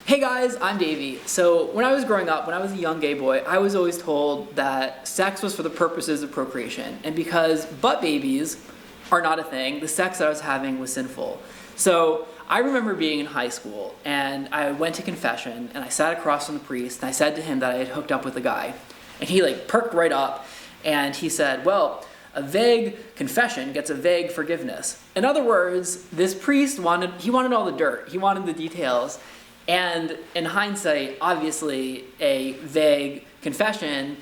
Hey guys, I'm Davey. So when I was growing up, when I was a young gay boy, I was always told that sex was for the purposes of procreation. And because butt babies are not a thing, the sex that I was having was sinful. So I remember being in high school and I went to confession and I sat across from the priest and I said to him that I had hooked up with a guy. And he perked right up and he said, well, a vague confession gets a vague forgiveness. In other words, this priest wanted all the dirt. He wanted the details. And in hindsight, obviously, a vague confession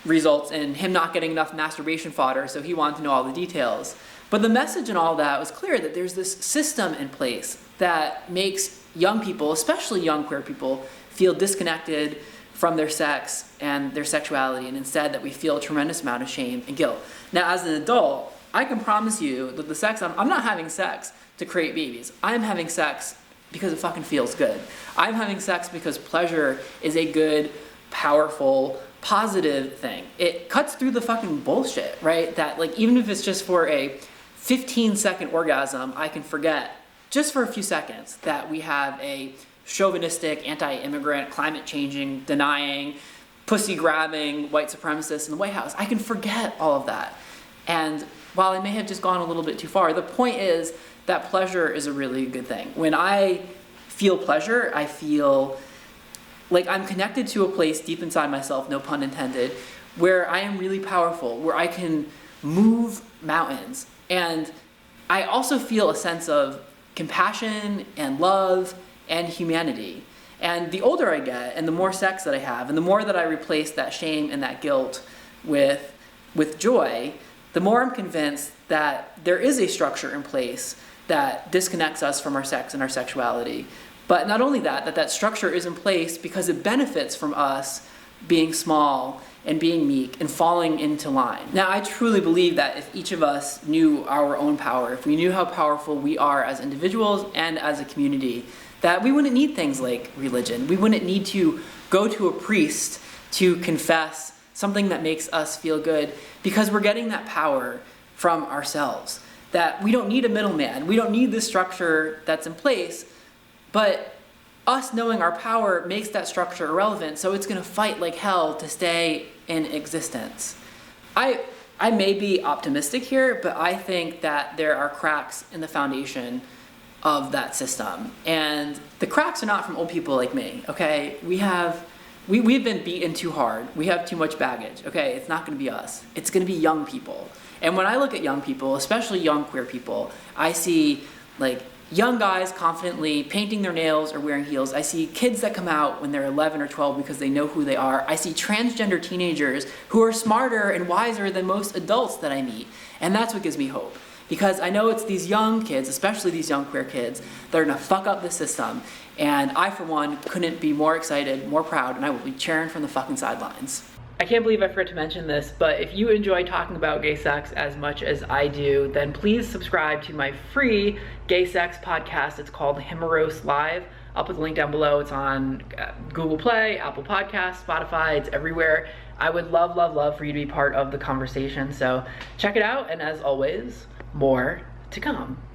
results in him not getting enough masturbation fodder, so he wanted to know all the details. But the message in all that was clear that there's this system in place that makes young people, especially young queer people, feel disconnected from their sex and their sexuality, and instead that we feel a tremendous amount of shame and guilt. Now, as an adult, I can promise you that the sex, I'm not having sex to create babies. I'm having sex because it fucking feels good. I'm having sex because pleasure is a good, powerful, positive thing. It cuts through the fucking bullshit, right? That even if it's just for a 15-second orgasm, I can forget just for a few seconds that we have a chauvinistic, anti-immigrant, climate-changing, denying, pussy-grabbing white supremacist in the White House. I can forget all of that. And while I may have just gone a little bit too far, the point is that pleasure is a really good thing. When I feel pleasure, I feel like I'm connected to a place deep inside myself, no pun intended, where I am really powerful, where I can move mountains. And I also feel a sense of compassion and love and humanity. And the older I get, and the more sex that I have, and the more that I replace that shame and that guilt with joy, the more I'm convinced that there is a structure in place that disconnects us from our sex and our sexuality. But not only that structure is in place because it benefits from us being small and being meek and falling into line. Now, I truly believe that if each of us knew our own power, if we knew how powerful we are as individuals and as a community, that we wouldn't need things like religion. We wouldn't need to go to a priest to confess something that makes us feel good, because we're getting that power from ourselves. That we don't need a middleman. We don't need this structure that's in place, but us knowing our power makes that structure irrelevant, so it's gonna fight like hell to stay in existence. I may be optimistic here, but I think that there are cracks in the foundation of that system. And the cracks are not from old people like me, okay? We've been beaten too hard. We have too much baggage, okay? It's not gonna be us. It's gonna be young people. And when I look at young people, especially young queer people, I see young guys confidently painting their nails or wearing heels. I see kids that come out when they're 11 or 12 because they know who they are. I see transgender teenagers who are smarter and wiser than most adults that I meet. And that's what gives me hope. Because I know it's these young kids, especially these young queer kids, that are gonna fuck up the system. And I, for one, couldn't be more excited, more proud, and I will be cheering from the fucking sidelines. I can't believe I forgot to mention this, but if you enjoy talking about gay sex as much as I do, then please subscribe to my free gay sex podcast. It's called Himeros Live. I'll put the link down below. It's on Google Play, Apple Podcasts, Spotify, it's everywhere. I would love, love, love for you to be part of the conversation. So check it out, and as always, more to come.